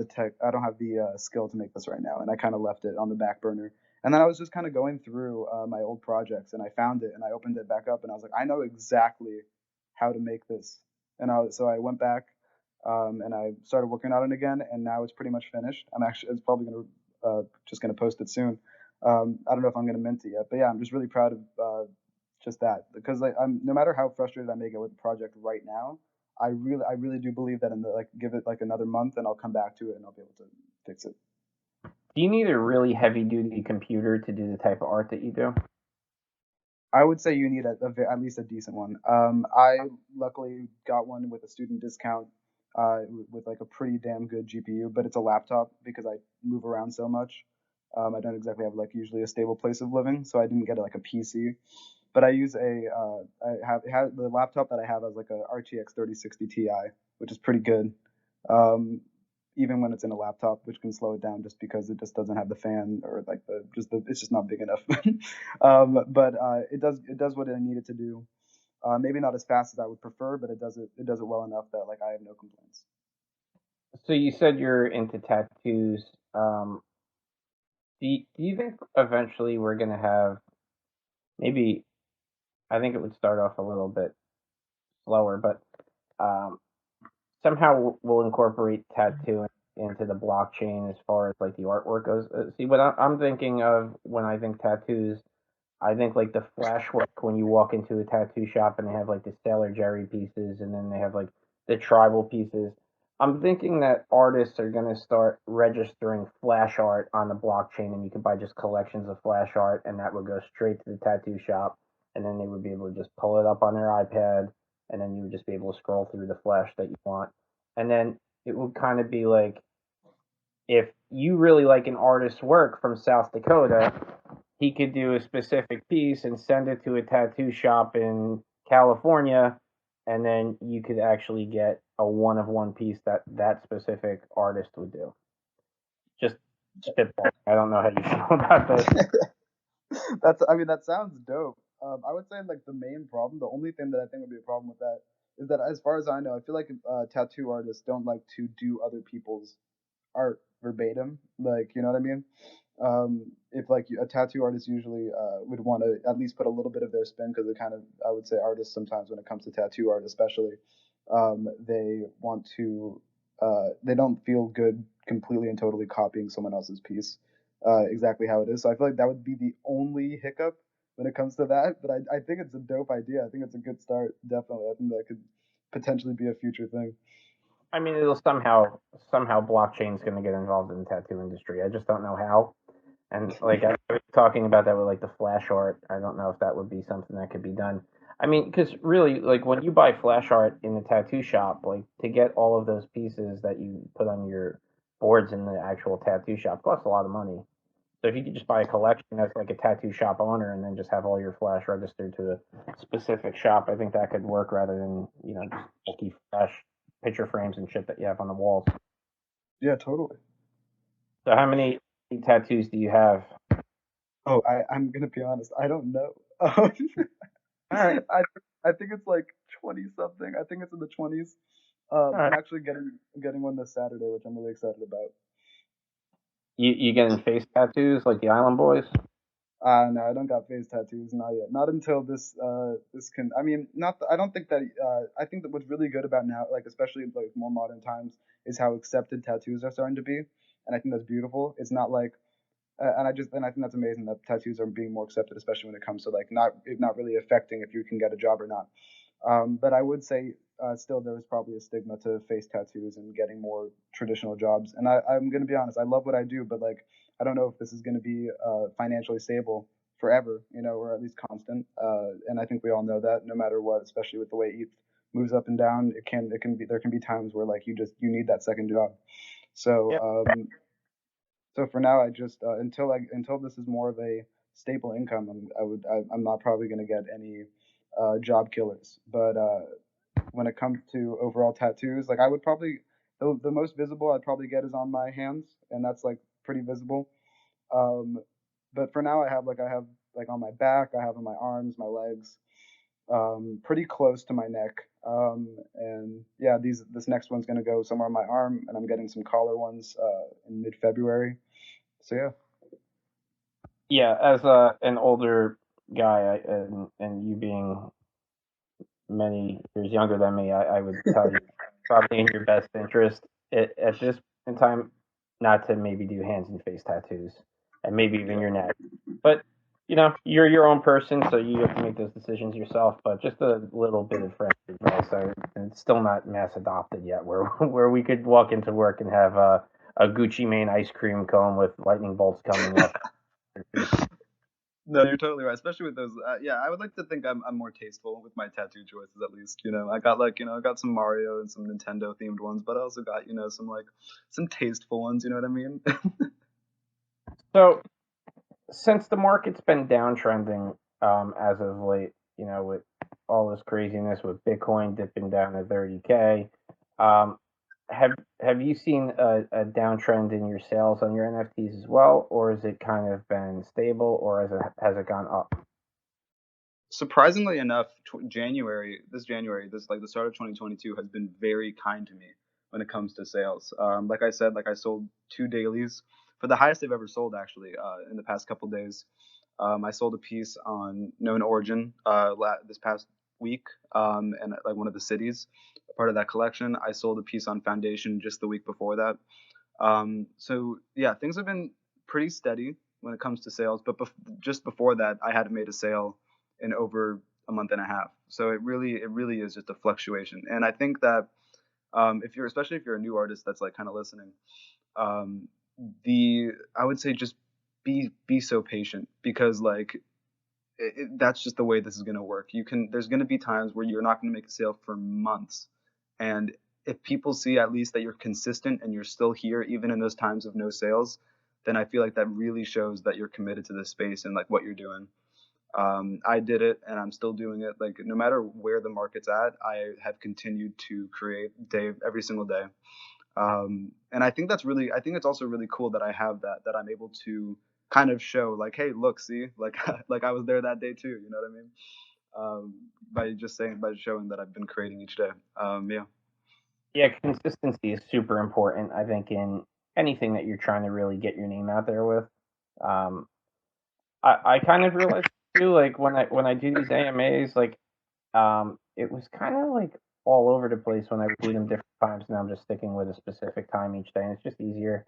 tech, I don't have the skill to make this right now, and I kind of left it on the back burner. And then I was just kind of going through my old projects, and I found it, and I opened it back up, and I was like, I know exactly how to make this. So I went back, and I started working on it again, and now it's pretty much finished. It's probably gonna just gonna post it soon. I don't know if I'm gonna mint it yet, but yeah, I'm just really proud of just that, because I'm no matter how frustrated I may get with the project right now, I really do believe that give it like another month and I'll come back to it and I'll be able to fix it. Do you need a really heavy duty computer to do the type of art that you do? I would say you need at least a decent one. I luckily got one with a student discount, with like a pretty damn good GPU, but it's a laptop because I move around so much. I don't exactly have like usually a stable place of living, so I didn't get like a PC. But I use the laptop that I have as like a RTX 3060 Ti, which is pretty good. Um, Even when it's in a laptop, which can slow it down just because it just doesn't have the fan or like it's just not big enough. But it does what it needed to do. Maybe not as fast as I would prefer, but it does it well enough that like I have no complaints. So you said you're into tattoos. Um, do you think eventually we're gonna have maybe I think it would start off a little bit slower, but um, somehow we'll incorporate tattoo into the blockchain as far as like the artwork goes. See, what I'm thinking of when I think tattoos, I think like the flash work when you walk into a tattoo shop and they have like the Sailor Jerry pieces and then they have like the tribal pieces. I'm thinking that artists are going to start registering flash art on the blockchain, and you could buy just collections of flash art, and that would go straight to the tattoo shop, and then they would be able to just pull it up on their iPad, and then you would just be able to scroll through the flash that you want. And then it would kind of be like if you really like an artist's work from South Dakota, he could do a specific piece and send it to a tattoo shop in California, and then you could actually get a one of one piece that that specific artist would do. Just spitball. I don't know how you feel about this. I mean, that sounds dope. I would say like the main problem, the only thing that I think would be a problem with that is that as far as I know, I feel like tattoo artists don't like to do other people's art verbatim. Like, you know what I mean? If like a tattoo artist usually would want to at least put a little bit of their spin, because it kind of, I would say artists sometimes when it comes to tattoo art especially, they want to they don't feel good completely and totally copying someone else's piece exactly how it is. So I feel like that would be the only hiccup when it comes to that. But I think it's a dope idea. I think it's a good start. Definitely, I think that could potentially be a future thing. I mean, it'll somehow blockchain's going to get involved in the tattoo industry. I just don't know how. And like I was talking about that with like the flash art. I don't know if that would be something that could be done. I mean, because really, like when you buy flash art in the tattoo shop, like to get all of those pieces that you put on your boards in the actual tattoo shop costs a lot of money. So if you could just buy a collection as like a tattoo shop owner and then just have all your flash registered to a specific shop, I think that could work rather than just bulky flash picture frames and shit that you have on the walls. Yeah, totally. So how many tattoos do you have? Oh, I'm gonna be honest. I don't know. All right, I think it's like 20 something. I think it's in the 20s. all I'm right. actually getting one this Saturday, which I'm really excited about. You getting face tattoos like the Island Boys? No, I don't got face tattoos, not yet. Not until this can. I mean, not. I don't think that. I think that what's really good about now, like especially like more modern times, is how accepted tattoos are starting to be, and I think that's beautiful. It's not like, and I think that's amazing that tattoos are being more accepted, especially when it comes to like not really affecting if you can get a job or not. But I would say still there is probably a stigma to face tattoos and getting more traditional jobs. And I'm going to be honest, I love what I do, but like I don't know if this is going to be financially stable forever, or at least constant. And I think we all know that no matter what, especially with the way ETH moves up and down, it can be there can be times where like you need that second job. Yeah. So so for now, I just until this is more of a stable income, I'm not probably going to get any job killers. But when it comes to overall tattoos, like I would probably the most visible I'd probably get is on my hands, and that's like pretty visible. Um, but for now, I have like on my back, I have on my arms, my legs, pretty close to my neck. And yeah, this next one's gonna go somewhere on my arm, and I'm getting some collar ones in mid-February. So yeah. Yeah, as an older guy, and you being many years younger than me, I would tell you probably in your best interest at this in time not to maybe do hands and face tattoos and maybe even Yeah. your neck. But you're your own person, so you have to make those decisions yourself. But just a little bit of friendly advice. It's still not mass adopted yet, where where we could walk into work and have a Gucci Mane ice cream cone with lightning bolts coming off. No, you're totally right. Especially with those. Yeah, I would like to think I'm more tasteful with my tattoo choices at least. I got I got some Mario and some Nintendo themed ones, but I also got some like some tasteful ones. You know what I mean? So since the market's been downtrending as of late, with all this craziness with Bitcoin dipping down to 30K, um, have have you seen a downtrend in your sales on your NFTs as well, or has it kind of been stable, or has it gone up? Surprisingly enough, January, this like the start of 2022 has been very kind to me when it comes to sales. Like I said, like I sold two dailies for the highest I've ever sold actually in the past couple days. I sold a piece on known origin this past week, and like one of the cities, part of that collection. I sold a piece on foundation just the week before that. So yeah, things have been pretty steady when it comes to sales. But just before that, I hadn't made a sale in over a month and a half. So it really is just a fluctuation. And I think that especially if you're a new artist that's like kind of listening, um, the I would say just be so patient because like that's just the way this is going to work. There's going to be times where you're not going to make a sale for months, and if people see at least that you're consistent and you're still here even in those times of no sales, then I feel like that really shows that you're committed to this space and like what you're doing. I did it and I'm still doing it. Like no matter where the market's at, I have continued to create every single day. And I think it's also really cool that I have that I'm able to kind of show like, hey, look, see, like, like I was there that day too. You know what I mean? By showing that I've been creating each day. Yeah. Yeah, consistency is super important. I think in anything that you're trying to really get your name out there with. Um, I kind of realized too, like when I do these AMAs, like it was kind of like all over the place when I would do them different times. Now I'm just sticking with a specific time each day, and it's just easier.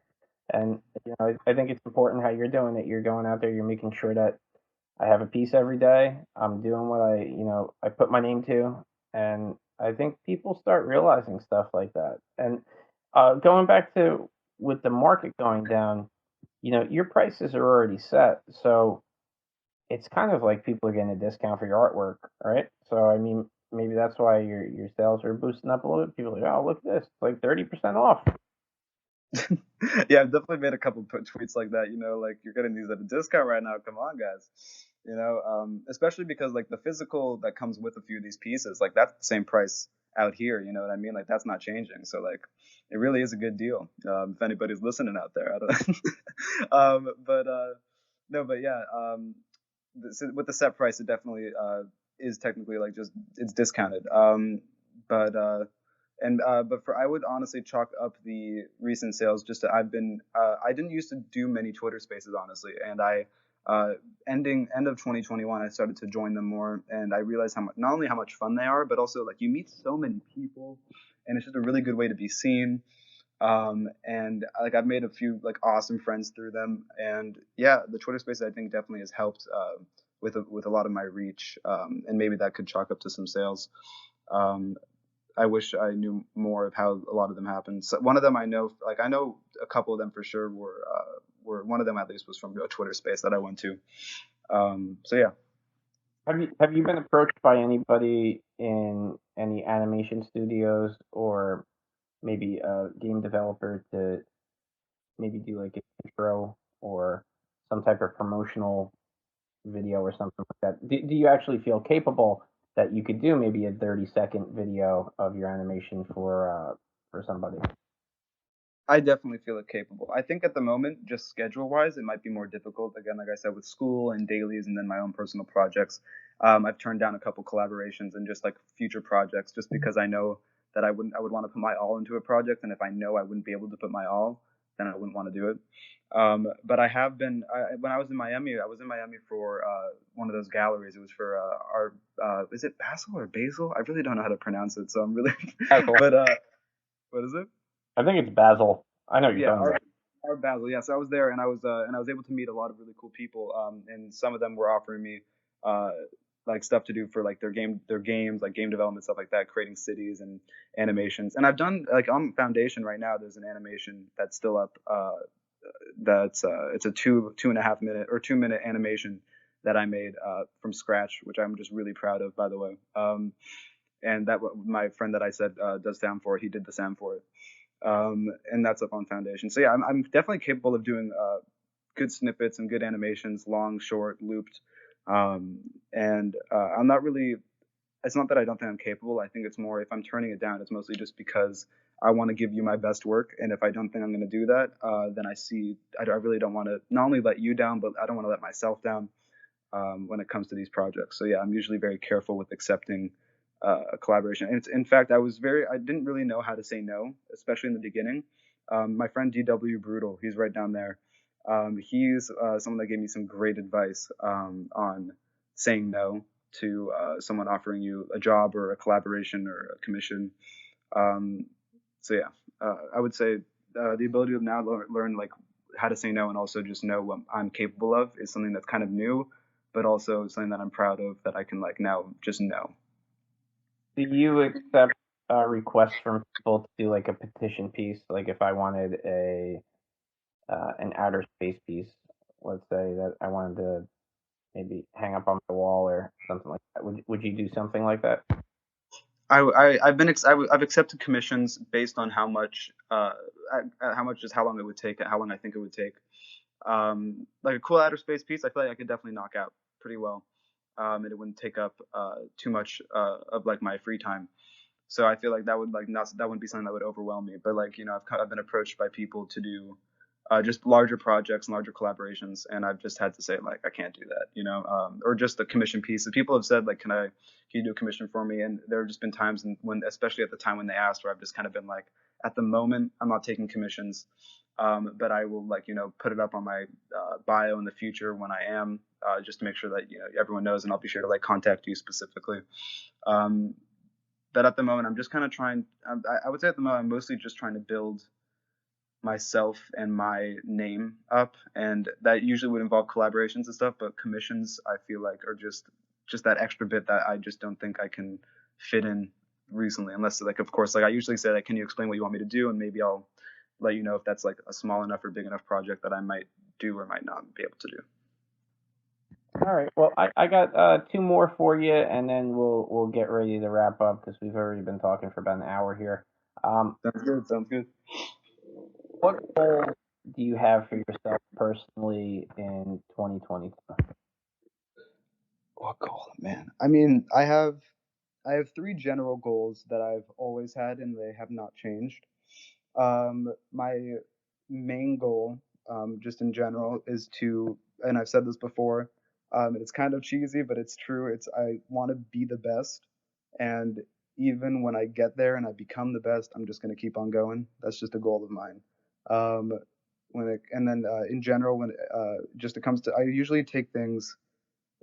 And I think it's important how you're doing it. You're going out there, you're making sure that I have a piece every day. I'm doing what I put my name to, and I think people start realizing stuff like that. And going back to with the market going down, your prices are already set, so it's kind of like people are getting a discount for your artwork, right? So I mean, maybe that's why your sales are boosting up a little bit. People are like, oh, look at this, it's like 30% off. Yeah, I've definitely made a couple tweets like that. Like you're getting these at a discount right now. Come on, guys. Especially because like the physical that comes with a few of these pieces, like that's the same price out here. You know what I mean? Like that's not changing. So like it really is a good deal. If anybody's listening out there, I don't. But no, but yeah. With the set price, it definitely is technically like just it's discounted. But I would honestly chalk up the recent sales just to I didn't used to do many Twitter Spaces honestly, and end of 2021 I started to join them more, and I realized not only how much fun they are, but also like you meet so many people, and it's just a really good way to be seen. And like I've made a few like awesome friends through them, and yeah, the Twitter Spaces I think definitely has helped with a lot of my reach, and maybe that could chalk up to some sales. I wish I knew more of how a lot of them happened. So one of them I know a couple of them for sure were one of them at least was from a Twitter Space that I went to. So yeah. Have you been approached by anybody in any animation studios or maybe a game developer to maybe do like an intro or some type of promotional video or something like that? Do you actually feel capable that you could do maybe a 30-second video of your animation for somebody? I definitely feel it capable. I think at the moment, just schedule wise, it might be more difficult. Again, like I said, with school and dailies and then my own personal projects, I've turned down a couple collaborations and just like future projects just because I know that I would want to put my all into a project. And if I know I wouldn't be able to put my all, then I wouldn't want to do it. But I have been, when I was in Miami for one of those galleries. It was for is it Basil or Basil? I really don't know how to pronounce it. So I'm really, but what is it? I think it's Basil. I know what you're Yeah, talking about. our Basil. Yeah, so I was there, and I was able to meet a lot of really cool people. And some of them were offering me uh like stuff to do for like their games, like game development stuff like that, creating cities and animations. And I've done like on Foundation right now. There's an animation that's still up. That's it's a 2.5 minute or 2 minute animation that I made from scratch, which I'm just really proud of, by the way. And that my friend that I said does sound for it, he did the sound for it. And that's up on Foundation. So yeah, I'm definitely capable of doing good snippets and good animations, long, short, looped. And I'm not really. It's not that I don't think I'm capable. I think it's more if I'm turning it down, it's mostly just because I want to give you my best work. And if I don't think I'm going to do that, then I really don't want to not only let you down, but I don't want to let myself down when it comes to these projects. So yeah, I'm usually very careful with accepting a collaboration. And in fact, I didn't really know how to say no, especially in the beginning. My friend DW Brutal, he's right down there. He's someone that gave me some great advice on saying no to someone offering you a job or a collaboration or a commission. So yeah, I would say the ability to now learn like how to say no and also just know what I'm capable of is something that's kind of new, but also something that I'm proud of that I can like now just know. Do you accept requests from people to do like a petition piece? Like if I wanted an outer space piece, let's say that I wanted to maybe hang up on my wall or something like that. Would you do something like that? I've accepted commissions based on how much just how long it would take, how long I think it would take. Like a cool outer space piece, I feel like I could definitely knock out pretty well, and it wouldn't take up too much of like my free time. So I feel like that wouldn't be something that would overwhelm me. But like I've been approached by people to do just larger projects and larger collaborations, and I've just had to say like I can't do that, or just a commission piece. And people have said like, can you do a commission for me? And there have just been times when, especially at the time when they asked, where I've just kind of been like, at the moment I'm not taking commissions, but I will like put it up on my bio in the future when I am, just to make sure that everyone knows, and I'll be sure to like contact you specifically. But at the moment I'm just kind of trying. I would say at the moment I'm mostly just trying to build myself and my name up, and that usually would involve collaborations and stuff, but commissions I feel like are just that extra bit that I just don't think I can fit in recently, unless like of course like I usually say like, can you explain what you want me to do, and maybe I'll let you know if that's like a small enough or big enough project that I might do or might not be able to do. All right. Well, I got two more for you, and then we'll get ready to wrap up because we've already been talking for about an hour here. Sounds good. Sounds good. What goals do you have for yourself personally in 2022? What goal, man? I mean, I have three general goals that I've always had, and they have not changed. My main goal, just in general, is to, and I've said this before, it's kind of cheesy, but it's true. I want to be the best, and even when I get there and I become the best, I'm just going to keep on going. That's just a goal of mine. In general, when just it comes to, I usually take things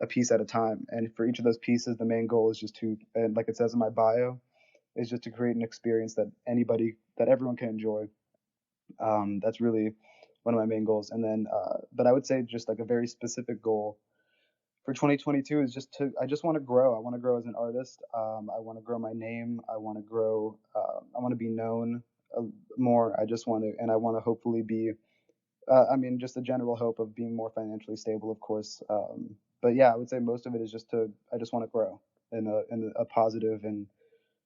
a piece at a time, and for each of those pieces, the main goal is just to, and like it says in my bio, is just to create an experience that everyone can enjoy. That's really one of my main goals. And then, but I would say just like a very specific goal for 2022 is I just want to grow. I want to grow as an artist. I want to grow my name. I want to grow. I want to be known more. And I want to hopefully be. Just a general hope of being more financially stable, of course. But yeah, I would say most of it is I just want to grow in a positive and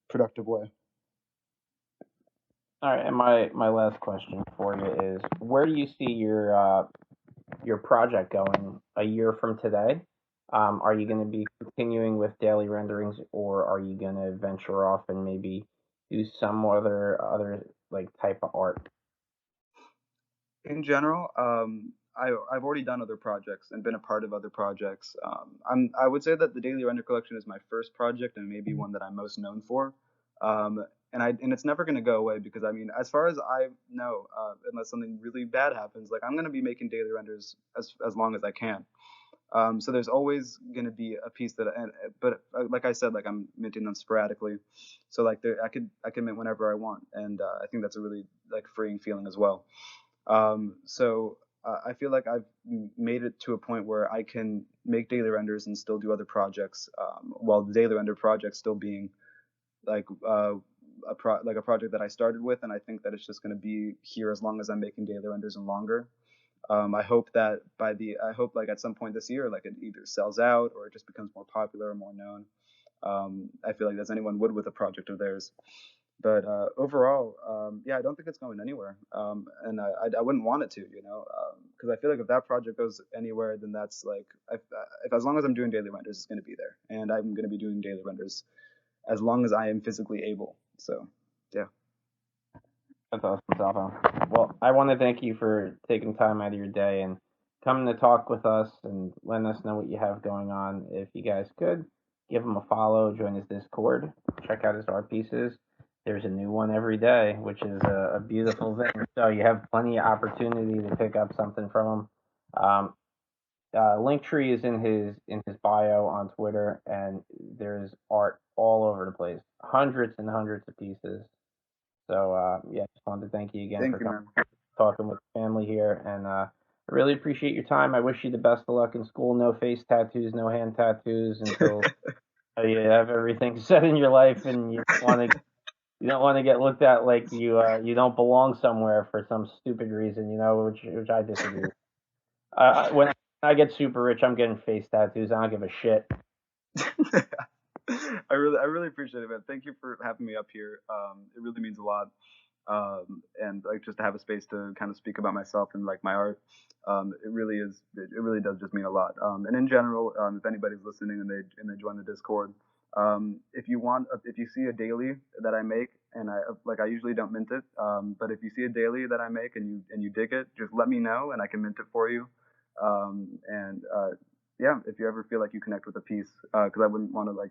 productive way. All right, and my last question for you is, where do you see your project going a year from today? Are you going to be continuing with daily renderings, or are you going to venture off and maybe do some other like type of art? In general, I've already done other projects and been a part of other projects. I would say that the Daily Render Collection is my first project and maybe one that I'm most known for. And it's never going to go away because I mean, as far as I know, unless something really bad happens, like I'm going to be making daily renders as long as I can. So there's always going to be a piece but like I said, like I'm minting them sporadically. So like I could mint whenever I want, and I think that's a really like freeing feeling as well. I feel like I've made it to a point where I can make daily renders and still do other projects, while the daily render project still being like a project that I started with, and I think that it's just going to be here as long as I'm making daily renders and longer. I hope that like at some point this year, like it either sells out or it just becomes more popular or more known. I feel like as anyone would with a project of theirs. But overall, yeah, I don't think it's going anywhere, and I wouldn't want it to, because I feel like if that project goes anywhere, then that's like, if as long as I'm doing daily renders, it's going to be there, and I'm going to be doing daily renders as long as I am physically able. So, yeah. That's awesome, Salvo. Well, I want to thank you for taking time out of your day and coming to talk with us and letting us know what you have going on. If you guys could, give him a follow, join his Discord, check out his art pieces. There's a new one every day, which is a beautiful thing. So you have plenty of opportunity to pick up something from him. Linktree is in his bio on Twitter, and there's art all over the place, hundreds and hundreds of pieces. So yeah, just wanted to thank you again for coming, talking with the family here, and I really appreciate your time. I wish you the best of luck in school. No face tattoos, no hand tattoos until you have everything set in your life, and you don't want to get looked at like you don't belong somewhere for some stupid reason, which I disagree with. When I get super rich, I'm getting face tattoos. I don't give a shit. I really appreciate it, man. Thank you for having me up here. It really means a lot. And like just to have a space to kind of speak about myself and like my art. It really does just mean a lot. And in general, if anybody's listening and they join the Discord, if you see a daily that I make, and I usually don't mint it, but if you see a daily that I make and you dig it, just let me know and I can mint it for you. Yeah, if you ever feel like you connect with a piece, because I wouldn't want to like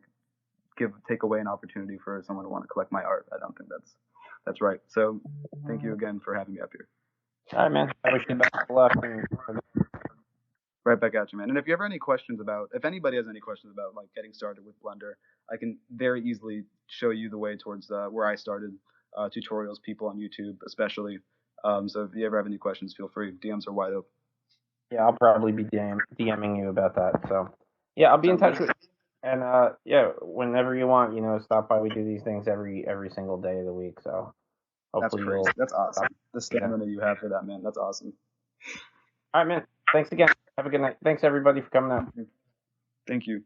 take away an opportunity for someone to want to collect my art. I don't think that's right. So thank you again for having me up here. All right, man. I wish you the best of luck. Right back at you, man. And if anybody has any questions about like getting started with Blender, I can very easily show you the way towards where I started, tutorials, people on YouTube especially. So if you ever have any questions, feel free. DMs are wide open. Yeah, I'll probably be DMing you about that. So yeah, I'll be in touch with you. And yeah, whenever you want, stop by. We do these things every single day of the week. So hopefully that's awesome. The stamina you have for that, man. That's awesome. All right, man. Thanks again. Have a good night. Thanks everybody for coming out. Thank you.